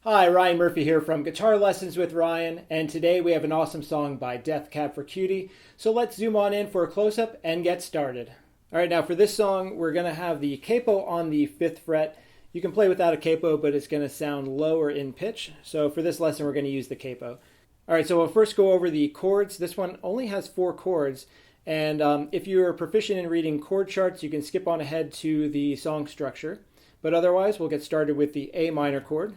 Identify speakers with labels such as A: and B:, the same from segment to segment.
A: Hi, Ryan Murphy here from Guitar Lessons with Ryan, and today we have an awesome song by Death Cab For Cutie, so let's zoom on in for a close-up and get started. Alright, now for this song, we're going to have the capo on the 5th fret. You can play without a capo, but it's going to sound lower in pitch, so for this lesson we're going to use the capo. Alright, so we'll first go over the chords. This one only has 4 chords, and if you're proficient in reading chord charts, you can skip on ahead to the song structure. But otherwise, we'll get started with the A minor chord.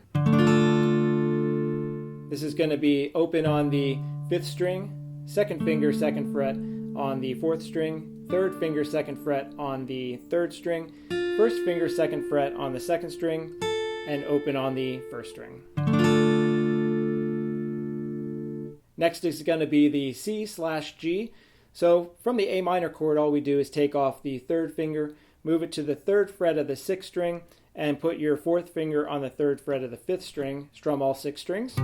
A: This is going to be open on the 5th string, 2nd finger, 2nd fret on the 4th string, 3rd finger, 2nd fret on the 3rd string, 1st finger, 2nd fret on the 2nd string, and open on the 1st string. Next is going to be the C/G. So from the A minor chord, all we do is take off the 3rd finger, move it to the 3rd fret of the 6th string, and put your 4th finger on the 3rd fret of the 5th string. Strum all 6 strings.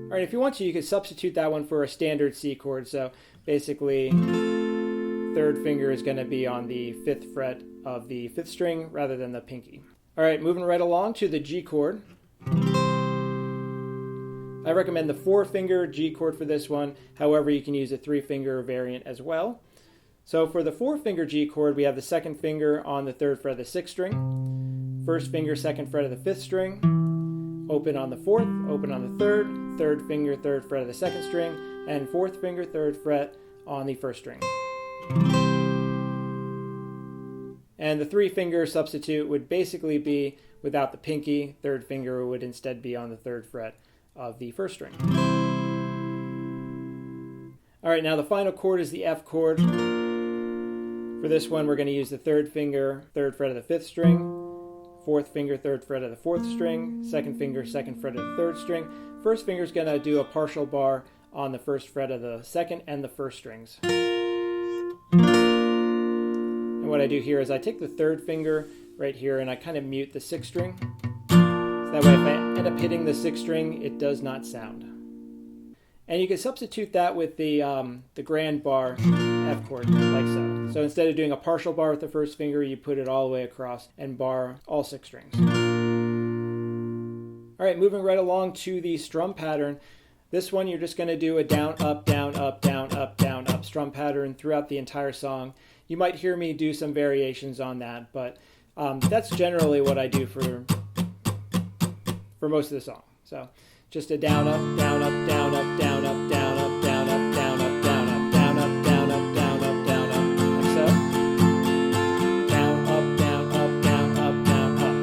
A: Alright, if you want to, you could substitute that one for a standard C chord. So basically, 3rd finger is going to be on the 5th fret of the 5th string rather than the pinky. Alright, moving right along to the G chord. I recommend the 4-finger G chord for this one. However, you can use a 3-finger variant as well. So for the 4-finger G chord, we have the 2nd finger on the 3rd fret of the 6th string, 1st finger, 2nd fret of the 5th string, open on the 4th, open on the 3rd, 3rd finger, 3rd fret of the 2nd string, and 4th finger, 3rd fret on the 1st string. And the 3-finger substitute would basically be without the pinky. 3rd finger would instead be on the 3rd fret of the 1st string. Alright, now the final chord is the F chord. For this one, we're going to use the 3rd finger, 3rd fret of the 5th string, 4th finger, 3rd fret of the 4th string, 2nd finger, 2nd fret of the 3rd string. 1st finger is going to do a partial bar on the 1st fret of the 2nd and the 1st strings. And what I do here is I take the 3rd finger right here and I kind of mute the 6th string. So that way if I end up hitting the 6th string, it does not sound. And you can substitute that with the grand bar F chord, like so. So instead of doing a partial bar with the 1st finger, you put it all the way across and bar all 6 strings. Alright, moving right along to the strum pattern. This one you're just going to do a down, up, down, up, down, up, down, up strum pattern throughout the entire song. You might hear me do some variations on that, but that's generally what I do for most of the song. So just a down, up, down, up, down, up, down, up, down, up, down, up, down, up, down, up, down, up, down, up, down, up, down, up, like so. Down, up, down, up, down, up, down, up.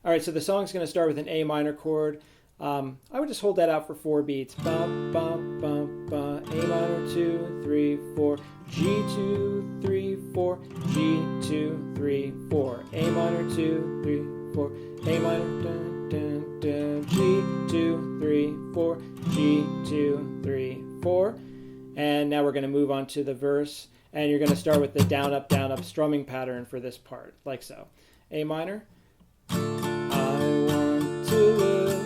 A: Alright, so the song's going to start with an A minor chord. I would just hold that out for 4 beats. Bum, bum, bum, bum, A minor, 2, 3, 4, G, 2, 3, 4, G, 2, 3, 4, A minor, 2, 3, 4, A minor, dun, dun, dun, G, 2, 3, 4, G, 2, 3, 4. And now we're going to move on to the verse, and you're going to start with the down, up strumming pattern for this part, like so. A minor. I want to live.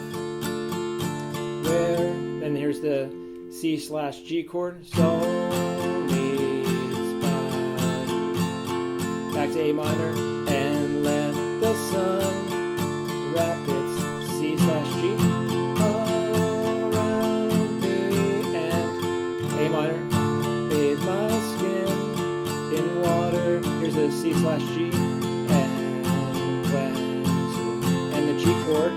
A: Then here's the C/G chord. So needs back to A minor and let the sun wrap its C/G around me and A minor. Bathe my skin in water. Here's the C/G and the G chord.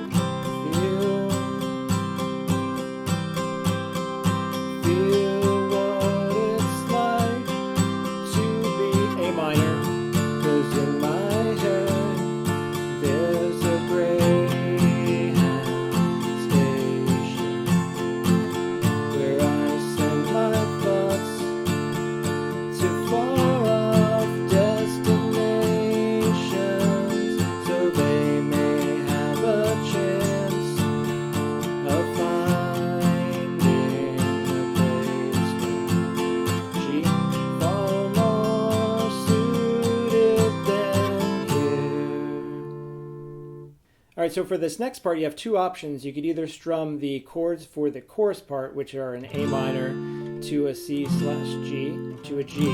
A: Alright, so for this next part, you have 2 options. You could either strum the chords for the chorus part, which are an A minor, to a C/G, to a G,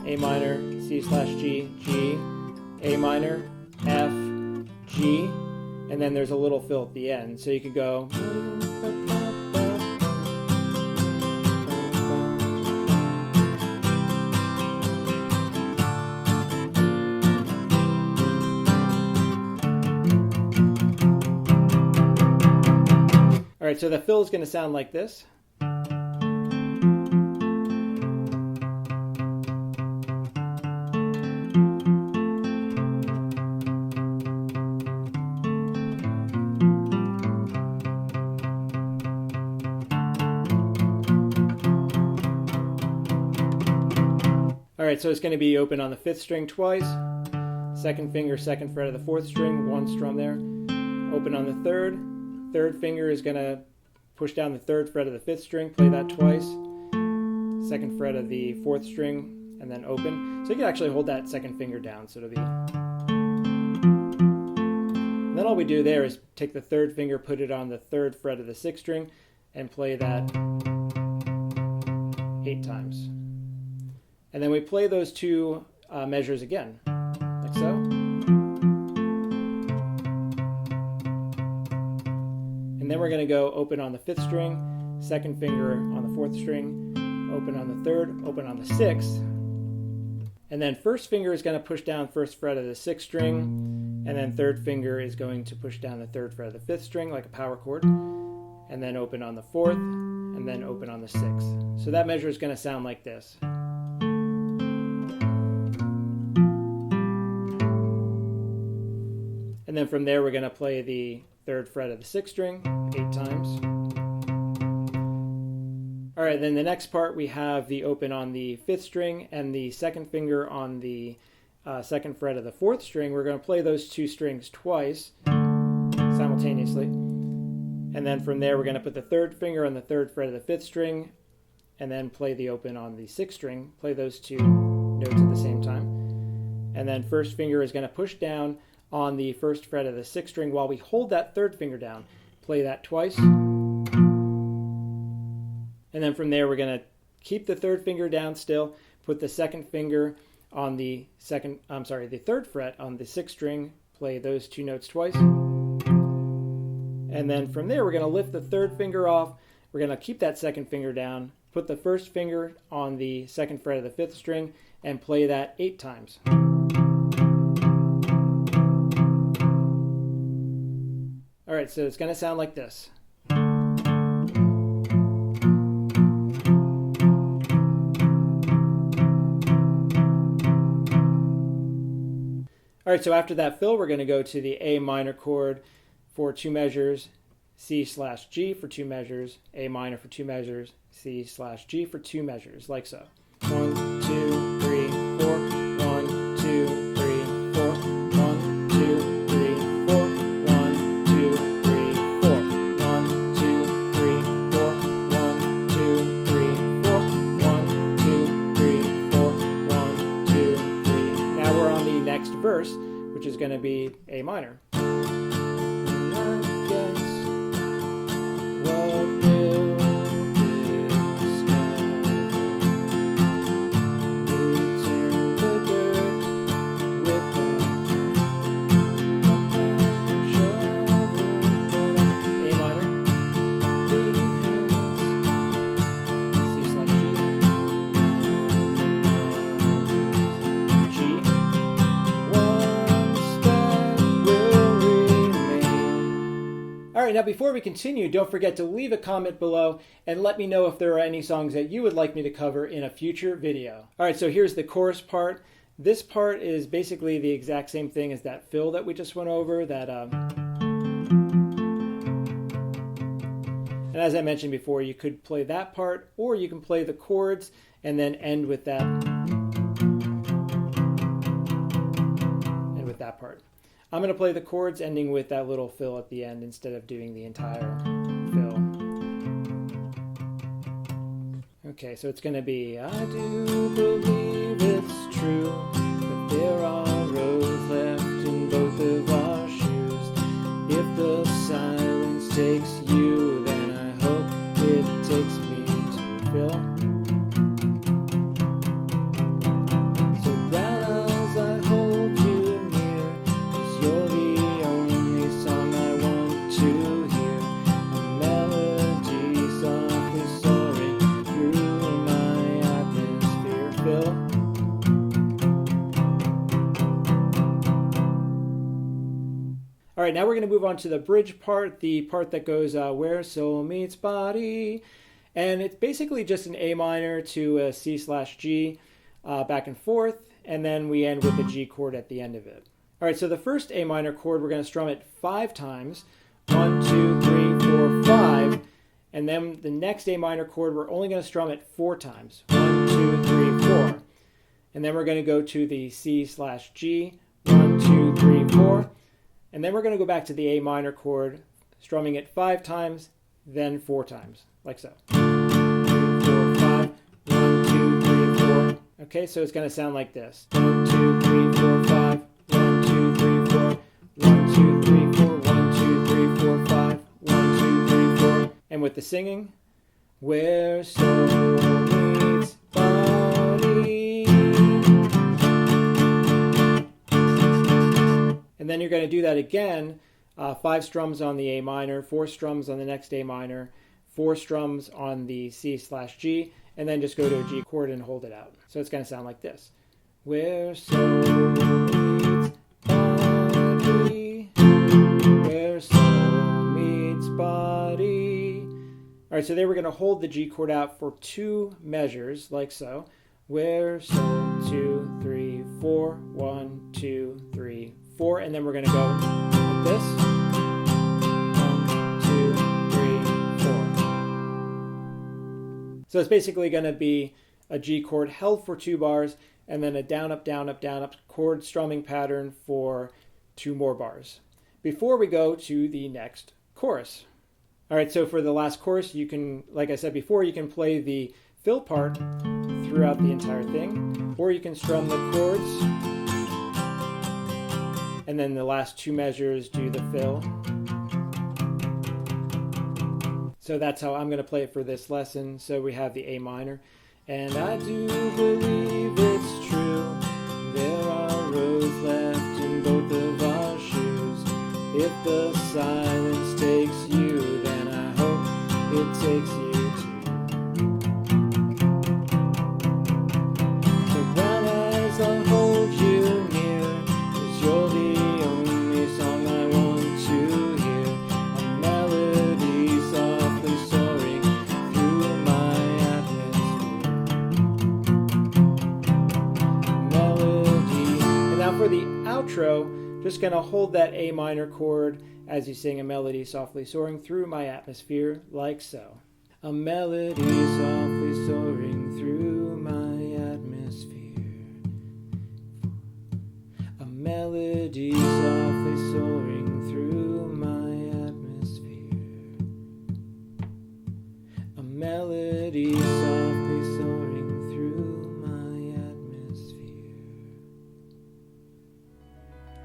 A: A minor, C/G, G, A minor, F, G, and then there's a little fill at the end. So you could go. All right, so the fill is going to sound like this. All right, so it's going to be open on the 5th string twice, second finger, 2nd fret of the 4th string, 1 strum there, open on the 3rd, 3rd finger is going to push down the 3rd fret of the 5th string, play that twice, 2nd fret of the 4th string, and then open. So you can actually hold that 2nd finger down, so it'll be. And then all we do there is take the 3rd finger, put it on the 3rd fret of the 6th string, and play that 8 times. And then we play those two measures again, like so. And then we're going to go open on the 5th string, 2nd finger on the 4th string, open on the 3rd, open on the 6th. And then 1st finger is going to push down 1st fret of the 6th string, and then 3rd finger is going to push down the 3rd fret of the 5th string like a power chord, and then open on the 4th, and then open on the 6th. So that measure is going to sound like this. And then from there we're going to play the 3rd fret of the 6th string 8 times. All right, then the next part we have the open on the 5th string and the 2nd finger on the 2nd fret of the 4th string. We're going to play those two strings twice simultaneously. And then from there we're going to put the 3rd finger on the 3rd fret of the 5th string and then play the open on the 6th string. Play those two notes at the same time. And then 1st finger is going to push down on the 1st fret of the 6th string while we hold that 3rd finger down. Play that twice. And then from there we're going to keep the 3rd finger down still, put the 2nd finger on the 3rd fret on the 6th string, play those two notes twice. And then from there we're going to lift the 3rd finger off. We're going to keep that 2nd finger down, put the 1st finger on the 2nd fret of the 5th string and play that 8 times. All right, so it's going to sound like this. All right, so after that fill, we're going to go to the A minor chord for 2 measures, C/G for 2 measures, A minor for 2 measures, C/G for 2 measures, like so. 1, 2, 3, 4, 1, 2, 3, 4, 1, 2, 3, 4, 1, 2, 3, 4, 1, 2, 3, 4, 1, 2, 3, 4, 1, 2, 3, 4, 1, 2, 3. Now we're on the next verse, which is going to be A minor. Now, before we continue, don't forget to leave a comment below and let me know if there are any songs that you would like me to cover in a future video. All right, so here's the chorus part. This part is basically the exact same thing as that fill that we just went over. And as I mentioned before, you could play that part, or you can play the chords and then end with that. And with that part. I'm going to play the chords ending with that little fill at the end instead of doing the entire fill. Okay, so it's going to be, I do believe it's true that there are roads left in both of our shoes. If the silence takes you, then I hope it takes me to fill. right, now we're going to move on to the bridge part, the part that goes where soul meets body. And it's basically just an A minor to a C/G back and forth, and then we end with a G chord at the end of it. All right, so the first A minor chord, we're going to strum it 5 times. 1, 2, 3, 4, 5. And then the next A minor chord, we're only going to strum it 4 times. 1, 2, 3, 4. And then we're going to go to the C/G. 1, 2, 3, 4. And then we're going to go back to the A minor chord, strumming it 5 times, then 4 times, like so. 2, 4, 5. 1, 2, 3, 4. Okay, so it's going to sound like this. 1, 2, 3, 4, 5. 1, 2, 3, 4. 1, 2, 3, 4. 1, 2, 3, 4, 5. 1, 2, 3, 4. And with the singing, where soul meets body. And then you're going to do that again, 5 strums on the A minor, 4 strums on the next A minor, 4 strums on the C/G, and then just go to a G chord and hold it out. So it's going to sound like this. Where soul meets body, where soul meets body. All right, so there we're going to hold the G chord out for 2 measures, like so. Where soul, 2, 3, 4, 1, 2, 3, 4, and then we're going to go like this. 1, 2, 3, 4. So it's basically going to be a G chord held for 2 bars, and then a down, up, down, up, down, up chord strumming pattern for 2 more bars before we go to the next chorus. All right, so for the last chorus, you can, like I said before, you can play the fill part throughout the entire thing, or you can strum the chords, and then the last 2 measures do the fill. So that's how I'm going to play it for this lesson. So we have the A minor. And I do believe it's true, there are roads left in both of our shoes. If the silence takes you, then I hope it takes you too. So brown eyes, I'll hold you near, 'cause you're the only song I want to hear. A melody softly soaring through my atmosphere. Melody. And now for the outro, just going to hold that A minor chord as you sing a melody softly soaring through my atmosphere, like so. A melody softly soaring through my atmosphere. A melody softly soaring through my atmosphere. A melody softly soaring through my atmosphere.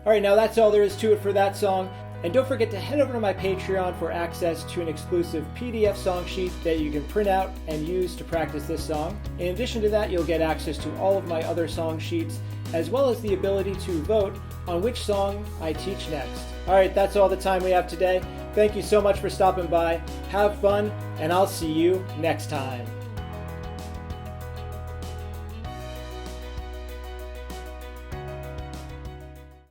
A: All right, now that's all there is to it for that song. And don't forget to head over to my Patreon for access to an exclusive PDF song sheet that you can print out and use to practice this song. In addition to that, you'll get access to all of my other song sheets, as well as the ability to vote on which song I teach next. All right, that's all the time we have today. Thank you so much for stopping by. Have fun, and I'll see you next time.